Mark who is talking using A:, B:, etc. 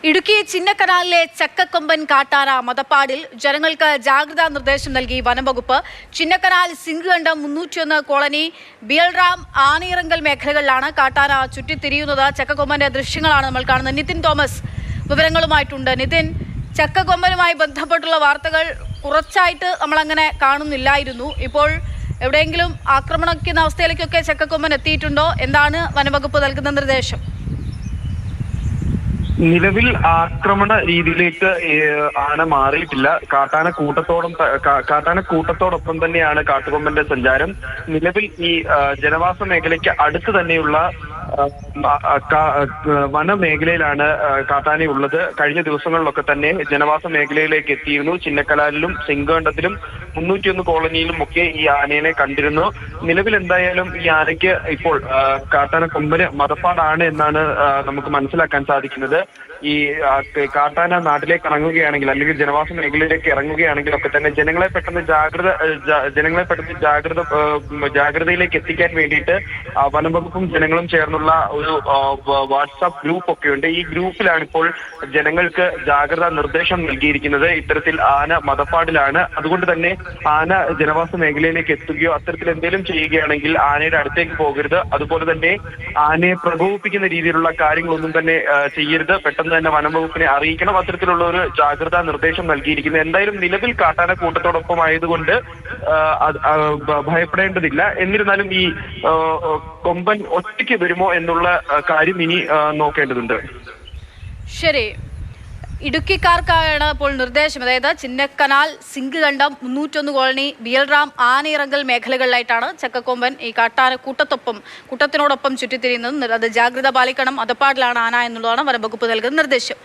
A: ഇടുക്കി ചിന്നക്കനാലിലെ ചക്കക്കൊമ്പൻ കാട്ടാന മതപ്പാടിൽ ജനങ്ങൾക്ക് ജാഗ്രതാ നിർദ്ദേശം നൽകി വനംവകുപ്പ്. ചിന്നക്കനാൽ സിംഗ്കണ്ടം 301 കോളനി ബിയൽറാം ആനയിറങ്കൽ മേഖലകളിലാണ് കാട്ടാന ചുറ്റിത്തിരിയുന്നത്. ചക്കക്കൊമ്പന്റെ ദൃശ്യങ്ങളാണ് നമ്മൾ കാണുന്നത്. നിതിൻ തോമസ് വിവരങ്ങളുമായിട്ടുണ്ട്. നിതിൻ, ചക്കക്കൊമ്പനുമായി ബന്ധപ്പെട്ടുള്ള വാർത്തകൾ കുറച്ചായിട്ട് നമ്മളങ്ങനെ കാണുന്നില്ലായിരുന്നു. ഇപ്പോൾ എവിടെയെങ്കിലും ആക്രമണിക്കുന്ന അവസ്ഥയിലേക്കൊക്കെ ചക്കക്കൊമ്പൻ എത്തിയിട്ടുണ്ടോ? എന്താണ് വനംവകുപ്പ് നൽകുന്ന നിർദ്ദേശം?
B: നിലവിൽ ആക്രമണ രീതിയിലേക്ക് ആന മാറിയിട്ടില്ല. കാട്ടാന കൂട്ടത്തോടൊപ്പം തന്നെയാണ് കാട്ടുകൊമ്പന്റെ സഞ്ചാരം. നിലവിൽ ഈ ജനവാസ മേഖലയ്ക്ക് അടുത്ത് തന്നെയുള്ള വനമേഖലയിലാണ് കാട്ടാനയുള്ളത്. കഴിഞ്ഞ ദിവസങ്ങളിലൊക്കെ തന്നെ ജനവാസ മേഖലയിലേക്ക് എത്തിയിരുന്നു. ചിന്നക്കനാലിലും സിംഗ്കണ്ടത്തിലും 301 കോളനിയിലും ഒക്കെ ഈ ആനയെ കണ്ടിരുന്നു. നിലവിൽ എന്തായാലും ഈ ആനയ്ക്ക് ഇപ്പോൾ കാട്ടാന കൊമ്പന് മതപ്പാടാണ് എന്നാണ് നമുക്ക് മനസ്സിലാക്കാൻ സാധിക്കുന്നത്. ഈ കാട്ടാന നാട്ടിലേക്ക് ഇറങ്ങുകയാണെങ്കിൽ അല്ലെങ്കിൽ ജനവാസ മേഖലയിലേക്ക് ഇറങ്ങുകയാണെങ്കിൽ ഒക്കെ തന്നെ ജനങ്ങളെ പെട്ടെന്ന് ജാഗ്രതയിലേക്ക് എത്തിക്കാൻ വേണ്ടിയിട്ട് വനംവകുപ്പും ജനങ്ങളും ചേർന്നുള്ള ഒരു വാട്സാപ്പ് ഗ്രൂപ്പ് ഒക്കെ ഉണ്ട്. ഈ ഗ്രൂപ്പിലാണ് ഇപ്പോൾ ജനങ്ങൾക്ക് ജാഗ്രതാ നിർദ്ദേശം നൽകിയിരിക്കുന്നത്. ഇത്തരത്തിൽ ആന മതപ്പാടിലാണ്, അതുകൊണ്ട് തന്നെ ആന ജനവാസ മേഖലയിലേക്ക് എത്തുകയോ അത്തരത്തിൽ എന്തെങ്കിലും ചെയ്യുകയാണെങ്കിൽ ആനയുടെ അടുത്തേക്ക് പോകരുത്. അതുപോലെ തന്നെ ആനയെ പ്രകോപിപ്പിക്കുന്ന രീതിയിലുള്ള കാര്യങ്ങളൊന്നും തന്നെ ചെയ്യരുത്. പെട്ടെന്ന് തന്നെ വനംവകുപ്പിനെ അറിയിക്കണം. അത്തരത്തിലുള്ള ഒരു ജാഗ്രതാ നിർദ്ദേശം നൽകിയിരിക്കുന്നത്. എന്തായാലും നിലവിൽ കാട്ടാന കൂട്ടത്തോടൊപ്പം ആയതുകൊണ്ട് ഭയപ്പെടേണ്ടതില്ല. എന്നിരുന്നാലും ഈ കൊമ്പൻ ഒറ്റയ്ക്ക് വരുമോ എന്നുള്ള കാര്യം ഇനി നോക്കേണ്ടതുണ്ട്.
A: ശരി, ഇടുക്കിക്കാർക്കാണ് ഇപ്പോൾ നിർദ്ദേശം. അതായത് ചിന്നക്കനാൽ സിംഗ്കണ്ടം 301 കോളനി ബിയൽറാം ആനയിറങ്കൽ മേഖലകളിലായിട്ടാണ് ചക്കക്കൊമ്പൻ ഈ കാട്ടാന കൂട്ടത്തിനോടൊപ്പം ചുറ്റിത്തിരിയുന്നത്. അത് ജാഗ്രത പാലിക്കണം. മതപ്പാടിലാണ് ആന എന്നുള്ളതാണ് വനംവകുപ്പ് നൽകുന്ന നിർദ്ദേശം.